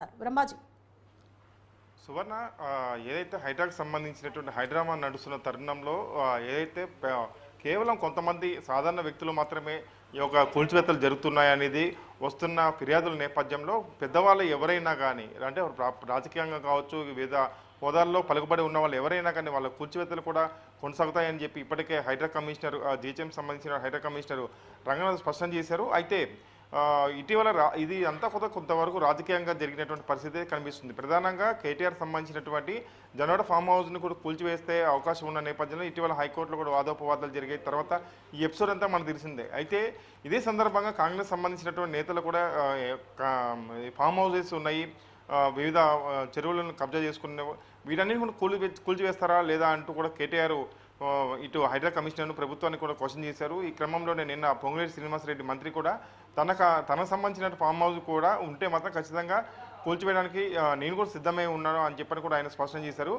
బ్రహ్మాజీ. సువర్ణ ఏదైతే హైడ్రాకి సంబంధించినటువంటి హైడ్రామా నడుస్తున్న తరుణంలో ఏదైతే కేవలం కొంతమంది సాధారణ వ్యక్తులు మాత్రమే ఈ యొక్క కూల్చివేతలు జరుగుతున్నాయనేది వస్తున్న ఫిర్యాదుల నేపథ్యంలో పెద్దవాళ్ళు ఎవరైనా కానీ అంటే రాజకీయంగా కావచ్చు వివిధ హోదాల్లో పలుకుబడి ఉన్న వాళ్ళు ఎవరైనా కానీ వాళ్ళ కూల్చివేతలు కూడా కొనసాగుతాయని చెప్పి ఇప్పటికే హైడ్రా కమిషనర్ జీహెచ్ఎం సంబంధించిన హైడ్రా కమిషనర్ రంగనాథ్ స్పష్టం చేశారు. అయితే ఇటీవల ఇది అంతా కొంతవరకు రాజకీయంగా జరిగినటువంటి పరిస్థితి కనిపిస్తుంది. ప్రధానంగా కేటీఆర్ సంబంధించినటువంటి జనవాడ ఫామ్ హౌస్ని కూడా కూల్చివేస్తే అవకాశం ఉన్న నేపథ్యంలో ఇటీవల హైకోర్టులో కూడా వాదోపవాదాలు జరిగాయి. తర్వాత ఈ ఎపిసోడ్ అంతా మనకు తెలిసిందే. అయితే ఇదే సందర్భంగా కాంగ్రెస్ సంబంధించినటువంటి నేతలు కూడా ఫామ్ హౌసెస్ ఉన్నాయి, వివిధ చెరువులను కబ్జా చేసుకునే వీటన్నిటి కూడా కూల్చివేస్తారా లేదా అంటూ కూడా కేటీఆర్ ఇటు హైడ్రా కమిషనర్ను ప్రభుత్వాన్ని కూడా క్వశ్చన్ చేశారు. ఈ క్రమంలోనే నిన్న పొంగులేటి శ్రీనివాసరెడ్డి మంత్రి కూడా తనకు సంబంధించిన ఫామ్ హౌస్ కూడా ఉంటే మాత్రం ఖచ్చితంగా కూల్చివేయడానికి నేను కూడా సిద్ధమై ఉన్నాను అని చెప్పని కూడా ఆయన స్పష్టం చేశారు.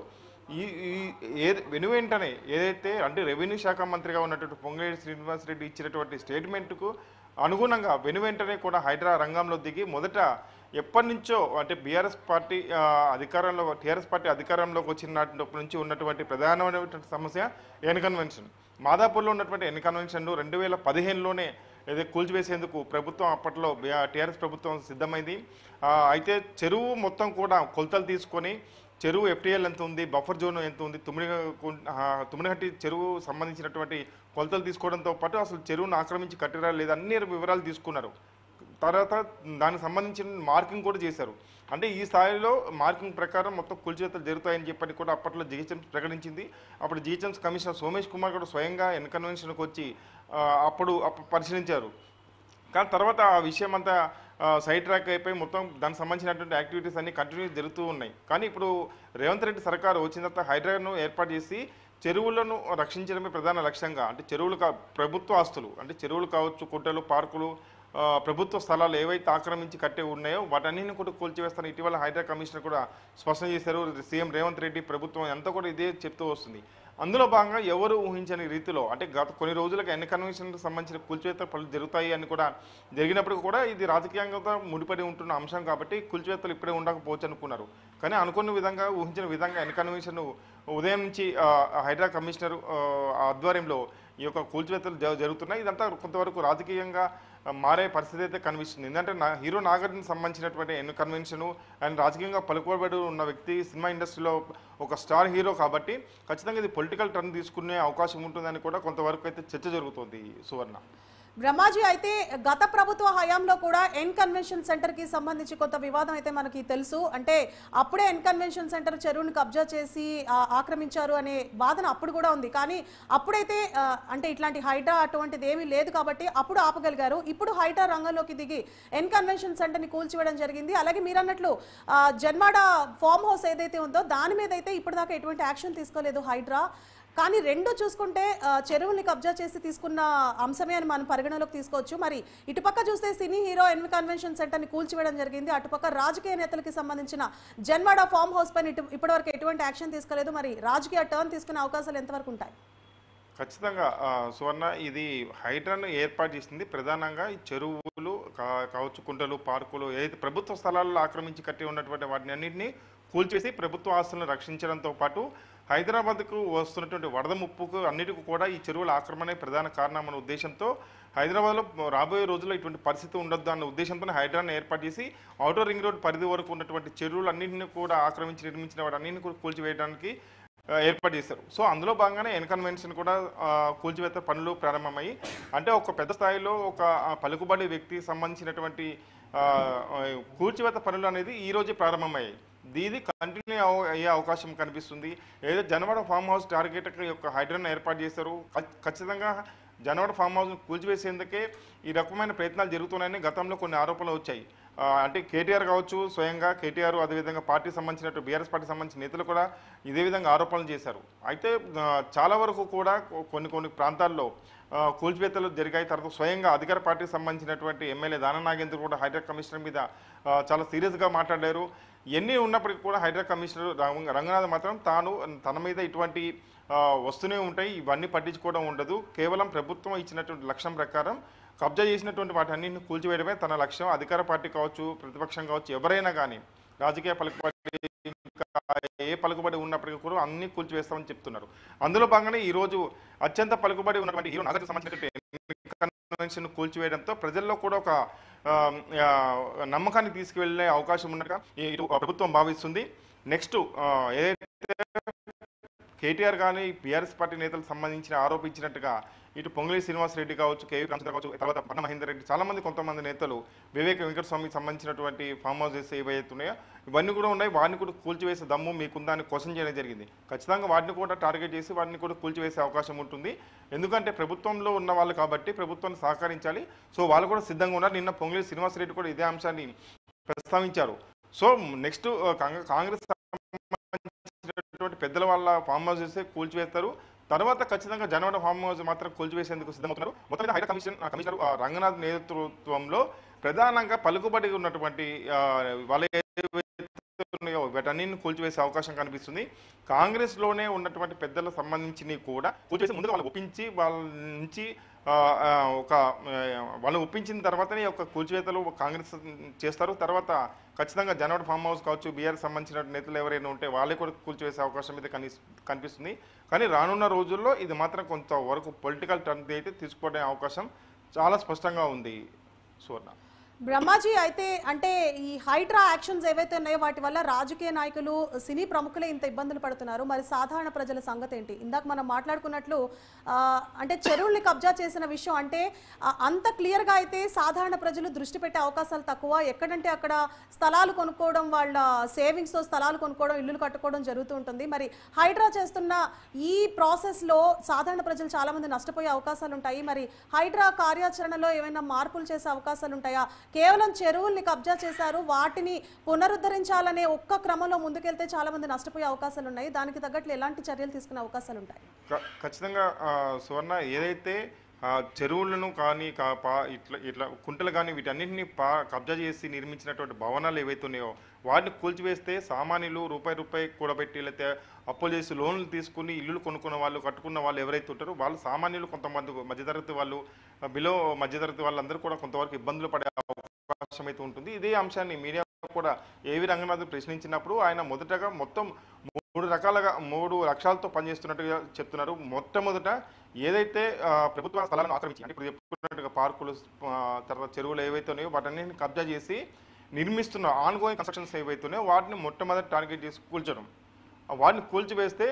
వెనువెంటనే ఏదైతే అంటే రెవెన్యూ శాఖ మంత్రిగా ఉన్నటువంటి పొంగులేటి శ్రీనివాసరెడ్డి ఇచ్చినటువంటి స్టేట్మెంట్కు అనుగుణంగా వెనువెంటనే కూడా హైడ్రా రంగంలో దిగి మొదట ఎప్పటి నుంచో అంటే టీఆర్ఎస్ పార్టీ అధికారంలోకి వచ్చినప్పటి నుంచి ఉన్నటువంటి ప్రధానమైనటువంటి సమస్య ఎన్ కన్వెన్షన్. మాదాపూర్లో ఉన్నటువంటి ఎన్ కన్వెన్షన్ 2015లోనే ఏదో కూల్చివేసేందుకు ప్రభుత్వం అప్పట్లో టీఆర్ఎస్ ప్రభుత్వం సిద్ధమైంది. అయితే చెరువు మొత్తం కూడా కొలతలు తీసుకొని చెరువు ఎఫ్టీఎల్ ఎంత ఉంది, బఫర్ జోన్ ఎంత ఉంది, తుమ్మిడిహట్టి చెరువు సంబంధించినటువంటి కొలతలు తీసుకోవడంతో పాటు అసలు చెరువును ఆక్రమించి కట్టిరా లేదా అన్ని వివరాలు తీసుకున్నారు. తర్వాత దానికి సంబంధించిన మార్కింగ్ కూడా చేశారు. అంటే ఈ స్థాయిలో మార్కింగ్ ప్రకారం మొత్తం కూల్చివేతలు జరుగుతాయని చెప్పని కూడా అప్పట్లో జీహెచ్ఎంసీ ప్రకటించింది. అప్పుడు జీహెచ్ఎంసీ కమిషనర్ సోమేష్ కుమార్ కూడా స్వయంగా ఎన్ కన్వెన్షన్కి వచ్చి అప్పుడు పరిశీలించారు. కానీ తర్వాత ఆ విషయం అంతా సైడ్ ట్రాక్ అయిపోయి మొత్తం దానికి సంబంధించినటువంటి యాక్టివిటీస్ అన్ని కంటిన్యూ జరుగుతూ ఉన్నాయి. కానీ ఇప్పుడు రేవంత్ రెడ్డి సర్కారు వచ్చిన తర్వాత హైడ్రాను ఏర్పాటు చేసి చెరువులను రక్షించడమే ప్రధాన లక్ష్యంగా అంటే చెరువులు ప్రభుత్వ ఆస్తులు అంటే చెరువులు కావచ్చు, కుంటలు, పార్కులు, ప్రభుత్వ స్థలాలు ఏవైతే ఆక్రమించి కట్టే ఉన్నాయో వాటన్నింటిని కూడా కూల్చివేస్తారని ఇటీవల హైడ్రా కమిషనర్ కూడా స్పష్టం చేశారు. సీఎం రేవంత్ రెడ్డి ప్రభుత్వం అంతా కూడా ఇదే చెప్తూ వస్తుంది. అందులో భాగంగా ఎవరు ఊహించని రీతిలో అంటే గత కొన్ని రోజులుగా ఎన్ కన్వెన్షన్కి సంబంధించిన కూల్చివేత పనులు జరుగుతాయి అని కూడా జరిగినప్పటికీ కూడా ఇది రాజకీయంగా ముడిపడి ఉంటున్న అంశం కాబట్టి కూల్చివేతలు ఇప్పుడే ఉండకపోవచ్చు అనుకున్నారు. కానీ అనుకున్న విధంగా ఊహించిన విధంగా ఎన్ కన్వెన్షన్ ఉదయం నుంచి హైడ్రా కమిషనర్ ఆధ్వర్యంలో ఈ యొక్క కూల్చివేతలు జరుగుతున్నాయి. ఇదంతా కొంతవరకు రాజకీయంగా మారే పరిస్థితి అయితే కనిపిస్తుంది. ఎందుకంటే హీరో నాగార్జున సంబంధించినటువంటి ఎన్ కన్వెన్షన్ అండ్ రాజకీయంగా పలుకుబడి ఉన్న వ్యక్తి, సినిమా ఇండస్ట్రీలో ఒక స్టార్ హీరో కాబట్టి ఖచ్చితంగా ఇది పొలిటికల్ టర్న్ తీసుకునే అవకాశం ఉంటుందని కూడా కొంతవరకు అయితే చర్చ జరుగుతుంది. సువర్ణ. బ్రహ్మాజీ, అయితే గత ప్రభుత్వ హయాంలో కూడా ఎన్ కన్వెన్షన్ సెంటర్ కి సంబంధించి కొంత వివాదం అయితే మనకి తెలుసు. అంటే అప్పుడే ఎన్ కన్వెన్షన్ సెంటర్ చెరువును కబ్జా చేసి ఆక్రమించారు అనే వాదన అప్పుడు కూడా ఉంది. కానీ అప్పుడైతే అంటే ఇట్లాంటి హైడ్రా అటువంటిది ఏమీ లేదు కాబట్టి అప్పుడు ఆపగలిగారు. ఇప్పుడు హైడ్రా రంగంలోకి దిగి ఎన్ కన్వెన్షన్ సెంటర్ ని కూల్చివేయడం జరిగింది. అలాగే మీరు అన్నట్లు జన్వాడ ఫామ్ హౌస్ ఏదైతే ఉందో దాని మీద అయితే ఇప్పటిదాకా ఎటువంటి యాక్షన్ తీసుకోలేదు హైడ్రా. కానీ రెండు చూసుకుంటే చెరువుల్ని కబ్జా చేసి తీసుకున్న అంశమే అని మనం పరిగణలోకి తీసుకోవచ్చు. మరి ఇటుపక్క చూస్తే సినీ హీరో ఎన్ కన్వెన్షన్ సెంటర్ని కూల్చివేయడం జరిగింది. అటుపక్క రాజకీయ నేతలకి సంబంధించిన జన్వాడ ఫామ్ హౌస్ పైన ఇప్పటివరకు ఎటువంటి యాక్షన్ తీసుకోలేదు. మరి రాజకీయ టర్న్ తీసుకునే అవకాశాలు ఎంతవరకు ఉంటాయి? ఖచ్చితంగా సువర్ణ, ఇది హైడ్రాను ఏర్పాటు చేసింది ప్రధానంగా ఈ చెరువులు కావచ్చు, కుంటలు, పార్కులు ఏదైతే ప్రభుత్వ స్థలాల్లో ఆక్రమించి కట్టి ఉన్నటువంటి వాటిని అన్నింటినీ కూల్చేసి ప్రభుత్వ ఆస్తులను రక్షించడంతో పాటు హైదరాబాద్కు వస్తున్నటువంటి వరద ముప్పుకు అన్నిటికీ కూడా ఈ చెరువుల ఆక్రమణ ప్రధాన కారణం అనే ఉద్దేశంతో హైదరాబాద్లో రాబోయే రోజుల్లో ఇటువంటి పరిస్థితి ఉండొద్దు అన్న ఉద్దేశంతో హైడ్రాను ఏర్పాటు చేసి ఔటర్ రింగ్ రోడ్ పరిధి వరకు ఉన్నటువంటి చెరువులు అన్నింటినీ కూడా ఆక్రమించి నిర్మించిన వాటి అన్నింటినీ కూడా కూల్చివేయడానికి ఏర్పాటు చేశారు. సో అందులో భాగంగానే ఎన్ కన్వెన్షన్ కూడా కూల్చివేత పనులు ప్రారంభమయ్యి అంటే ఒక పెద్ద స్థాయిలో ఒక పలుకుబడి వ్యక్తికి సంబంధించినటువంటి కూల్చివేత పనులు అనేది ఈ రోజే ప్రారంభమయ్యాయి. ఇది కంటిన్యూ అయ్యే అవకాశం కనిపిస్తుంది. ఏదో జనవాడ ఫామ్ హౌస్ టార్గెట్ యొక్క హైడ్రాను ఏర్పాటు చేశారు. ఖచ్చితంగా జనవాడ ఫామ్ హౌస్ను కూల్చివేసేందుకే ఈ రకమైన ప్రయత్నాలు జరుగుతున్నాయని గతంలో కొన్ని ఆరోపణలు వచ్చాయి. అంటే కేటీఆర్ కావచ్చు, స్వయంగా కేటీఆర్ అదేవిధంగా పార్టీ సంబంధించినట్టు బీఆర్ఎస్ పార్టీ సంబంధించిన నేతలు కూడా ఇదే విధంగా ఆరోపణలు చేశారు. అయితే చాలా వరకు కూడా కొన్ని ప్రాంతాల్లో కూల్చివేతలు జరిగాయి. తర్వాత స్వయంగా అధికార పార్టీకి సంబంధించినటువంటి ఎమ్మెల్యే దానం నాగేంద్ర కూడా హైడ్రా కమిషనర్ మీద చాలా సీరియస్గా మాట్లాడారు. ఎన్ని ఉన్నప్పటికీ కూడా హైడ్రా కమిషనర్ రంగనాథ్ మాత్రం తన మీద ఇటువంటి వస్తూనే ఉంటాయి, ఇవన్నీ పట్టించుకోవడం ఉండదు, కేవలం ప్రభుత్వం ఇచ్చినటువంటి లక్ష్యం ప్రకారం కబ్జా చేసినటువంటి వాటి అన్నింటిని కూల్చివేయడమే తన లక్ష్యం. అధికార పార్టీ కావచ్చు, ప్రతిపక్షం కావచ్చు, ఎవరైనా కానీ రాజకీయ పలుకుబడి ఇంకా ఏ పలుకుబడి ఉన్నప్పటికీ కూడా అన్ని కూల్చివేస్తామని చెప్తున్నారు. అందులో భాగంగానే ఈ రోజు అత్యంత పలుకుబడి ఉన్నటువంటి హీరో నాగార్జునకు సంబంధించినటువంటి కన్వెన్షన్ కూల్చివేయడంతో ప్రజల్లో కూడా ఒక నమ్మకాన్ని తీసుకువెళ్లే అవకాశం ఉన్నట్టుగా ఇటు ప్రభుత్వం భావిస్తుంది. నెక్స్ట్ ఏదైతే కేటీఆర్ కానీ బీఆర్ఎస్ పార్టీ నేతలకు సంబంధించిన ఆరోపించినట్టుగా ఇటు పొంగులేటి శ్రీనివాసరెడ్డి కావచ్చు, కేవీ రామచంద్ర కావచ్చు, తర్వాత పట్న మహేందర్ రెడ్డి, చాలా మంది కొంతమంది నేతలు వివేక వెంకటస్వామికి సంబంధించినటువంటి ఫామ్ హౌసెస్ ఏవైతే ఉన్నాయో ఇవన్నీ కూడా ఉన్నాయి. వాటిని కూడా కూల్చివేసే దమ్ము మీకుందా అని క్వశ్చన్ చేయడం జరిగింది. ఖచ్చితంగా వాటిని కూడా టార్గెట్ చేసి వాటిని కూడా కూల్చివేసే అవకాశం ఉంటుంది. ఎందుకంటే ప్రభుత్వంలో ఉన్న వాళ్ళు కాబట్టి ప్రభుత్వాన్ని సహకరించాలి. సో వాళ్ళు కూడా సిద్ధంగా ఉన్నారు. నిన్న పొంగులేటి శ్రీనివాసరెడ్డి కూడా ఇదే అంశాన్ని ప్రస్తావించారు. సో నెక్స్ట్ కాంగ్రెస్ పెద్దల వాళ్ళ ఫామ్ హౌసెస్ కూల్చివేస్తారు. తర్వాత ఖచ్చితంగా జనవరి ఫామ్ హౌస్ మాత్రం కూల్చివేసేందుకు సిద్ధమవుతున్నారు. మొత్తం హైడ్రా కమిషనర్ రంగనాథ్ నేతృత్వంలో ప్రధానంగా పలుకుబడి ఉన్నటువంటి వాళ్ళ వీటన్నిటిని కూల్చివేసే అవకాశం కనిపిస్తుంది. కాంగ్రెస్లోనే ఉన్నటువంటి పెద్దలకు సంబంధించి కూడా కూల్చివేసి ముందుగా వాళ్ళు ఒప్పించి వాళ్ళ నుంచి వాళ్ళు ఒప్పించిన తర్వాతనే ఒక కూల్చివేతలు కాంగ్రెస్ చేస్తారు. తర్వాత ఖచ్చితంగా జనవరి ఫామ్ హౌస్ కావచ్చు, బీఆర్ సంబంధించిన నేతలు ఎవరైనా ఉంటే వాళ్ళే కూడా కూల్చివేసే అవకాశం అయితే కనిపిస్తుంది. కానీ రానున్న రోజుల్లో ఇది మాత్రం కొంతవరకు పొలిటికల్ టర్న్ అయితే తీసుకోవడం అవకాశం చాలా స్పష్టంగా ఉంది. సువర్ణ బ్రహ్మాజీ, అయితే అంటే ఈ హైడ్రా యాక్షన్స్ ఏవైతే ఉన్నాయో వాటి వల్ల రాజకీయ నాయకులు, సినీ ప్రముఖులే ఇంత ఇబ్బందులు పడుతున్నారు. మరి సాధారణ ప్రజల సంగతి ఏంటి? ఇందాక మనం మాట్లాడుకున్నట్లు అంటే చెరువుల్ని కబ్జా చేసిన విషయం అంటే అంత క్లియర్గా అయితే సాధారణ ప్రజలు దృష్టి పెట్టే అవకాశాలు తక్కువ. ఎక్కడంటే అక్కడ స్థలాలు కొనుక్కోవడం, వాళ్ళ సేవింగ్స్తో స్థలాలు కొనుక్కోవడం, ఇల్లులు కట్టుకోవడం జరుగుతూ ఉంటుంది. మరి హైడ్రా చేస్తున్న ఈ ప్రాసెస్లో సాధారణ ప్రజలు చాలామంది నష్టపోయే అవకాశాలు ఉంటాయి. మరి హైడ్రా కార్యాచరణలో ఏమైనా మార్పులు చేసే అవకాశాలు ఉంటాయా? కేవలం చెరువుల్ని కబ్జా చేశారు, వాటిని పునరుద్ధరించాలనే ఒక్క క్రమంలో ముందుకెళ్తే చాలా మంది నష్టపోయే అవకాశాలు ఉన్నాయి. దానికి తగ్గట్లు ఎలాంటి చర్యలు తీసుకునే అవకాశాలు ఉంటాయి? ఖచ్చితంగా సువర్ణ, ఏదైతే చెరువులను కానీ ఇట్లా కుంటలు కానీ వీటన్నింటినీ కబ్జా చేసి నిర్మించినటువంటి భవనాలు ఏవైతే ఉన్నాయో వాటిని కూల్చివేస్తే సామాన్యులు రూపాయి కూడబెట్టి లేకపోతే అప్పులు చేసి లోన్లు తీసుకుని ఇల్లులు కొనుక్కున్న వాళ్ళు, కట్టుకున్న వాళ్ళు ఎవరైతే ఉంటారో వాళ్ళు సామాన్యులు, కొంతమంది మధ్యతరగతి వాళ్ళు, బిలో మధ్యతరగతి వాళ్ళందరూ కూడా కొంతవరకు ఇబ్బందులు పడే అవకాశం అయితే ఉంటుంది. ఇదే అంశాన్ని మీడియా కూడా ఏవి రంగనాథ్ ప్రశ్నించినప్పుడు ఆయన మొదటగా మొత్తం 3 లక్ష్యాలతో పనిచేస్తున్నట్టుగా చెప్తున్నారు. మొట్టమొదట ఏదైతే ప్రభుత్వ స్థలాలను ఆక్రమించి, అంటే ఇప్పుడు చెప్పుకున్నట్టుగా పార్కులు, తర్వాత చెరువులు ఏవైతే ఉన్నాయో వాటన్నిటిని కబ్జా చేసి నిర్మిస్తున్న ఆన్గోయింగ్ కన్స్ట్రక్షన్స్ ఏవైతే ఉన్నాయో వాటిని మొట్టమొదటి టార్గెట్ చేసి కూల్చడం, వాటిని కూల్చివేస్తే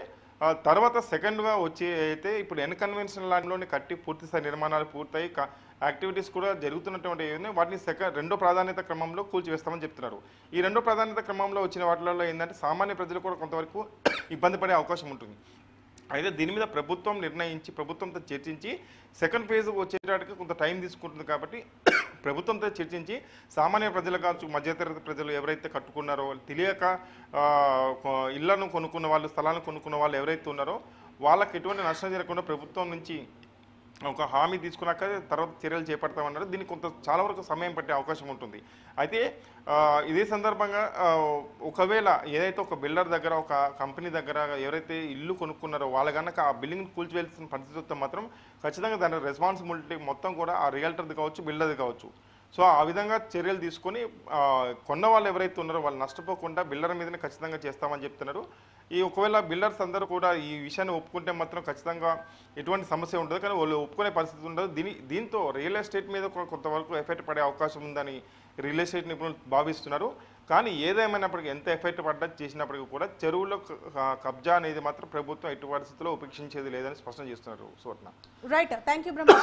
తర్వాత సెకండ్గా వచ్చి అయితే ఇప్పుడు కన్వెన్షన్ ల్యాండ్లోని కట్టి పూర్తిస్థాయి నిర్మాణాలు పూర్తయి యాక్టివిటీస్ కూడా జరుగుతున్నటువంటి వాటిని రెండో ప్రాధాన్యత క్రమంలో కూల్చివేస్తామని చెప్తున్నారు. ఈ రెండో ప్రాధాన్యత క్రమంలో వచ్చిన వాటిలో ఏంటంటే సామాన్య ప్రజలు కూడా కొంతవరకు ఇబ్బంది పడే అవకాశం ఉంటుంది. అయితే దీని మీద ప్రభుత్వం నిర్ణయించి ప్రభుత్వంతో చర్చించి సెకండ్ ఫేజ్ వచ్చేటానికి కొంత టైం తీసుకుంటుంది. కాబట్టి ప్రభుత్వంతో చర్చించి సామాన్య ప్రజలు కావచ్చు, మధ్యతరగతి ప్రజలు ఎవరైతే కట్టుకున్నారో, తెలియక ఇళ్లను కొనుక్కున్న వాళ్ళు, స్థలాలను కొనుక్కున్న వాళ్ళు ఎవరైతే ఉన్నారో వాళ్ళకి ఎటువంటి నష్టం జరగకుండా ప్రభుత్వం నుంచి ఒక హామీ తీసుకున్నాక తర్వాత చర్యలు చేపడతామన్నారు. దీనికి చాలా వరకు సమయం పట్టే అవకాశం ఉంటుంది. అయితే ఇదే సందర్భంగా ఒకవేళ ఏదైతే ఒక బిల్డర్ దగ్గర, ఒక కంపెనీ దగ్గర ఎవరైతే ఇల్లు కొనుక్కున్నారో వాళ్ళ కనుక ఆ బిల్డింగ్ కూల్చివేయాల్సిన పరిస్థితి వస్తే మాత్రం ఖచ్చితంగా దాని రెస్పాన్సిబిలిటీ మొత్తం కూడా ఆ రియల్టర్ది కావచ్చు, బిల్డర్ది కావచ్చు. సో ఆ విధంగా చర్యలు తీసుకొని కొన్న వాళ్ళు ఎవరైతే ఉన్నారో వాళ్ళు నష్టపోకుండా బిల్డర్ మీదనే ఖచ్చితంగా చేస్తామని చెప్తున్నారు. ఒకవేళ బిల్డర్స్ అందరూ కూడా ఈ విషయాన్ని ఒప్పుకుంటే మాత్రం ఖచ్చితంగా ఎటువంటి సమస్య ఉండదు. కానీ వాళ్ళు ఒప్పుకునే పరిస్థితి ఉండదు. దీంతో రియల్ ఎస్టేట్ మీద కొంతవరకు ఎఫెక్ట్ పడే అవకాశం ఉందని రియల్ ఎస్టేట్ నిపుణులు భావిస్తున్నారు. కానీ ఏదేమైనప్పటికీ ఎంత ఎఫెక్ట్ పడ్డా చేసినప్పటికీ కూడా చెరువులో కబ్జా అనేది మాత్రం ప్రభుత్వం ఎట్టి పరిస్థితుల్లో ఉపేక్షించేది లేదని స్పష్టం చేస్తున్నారు. Suvarna. Right, thank you Brahma.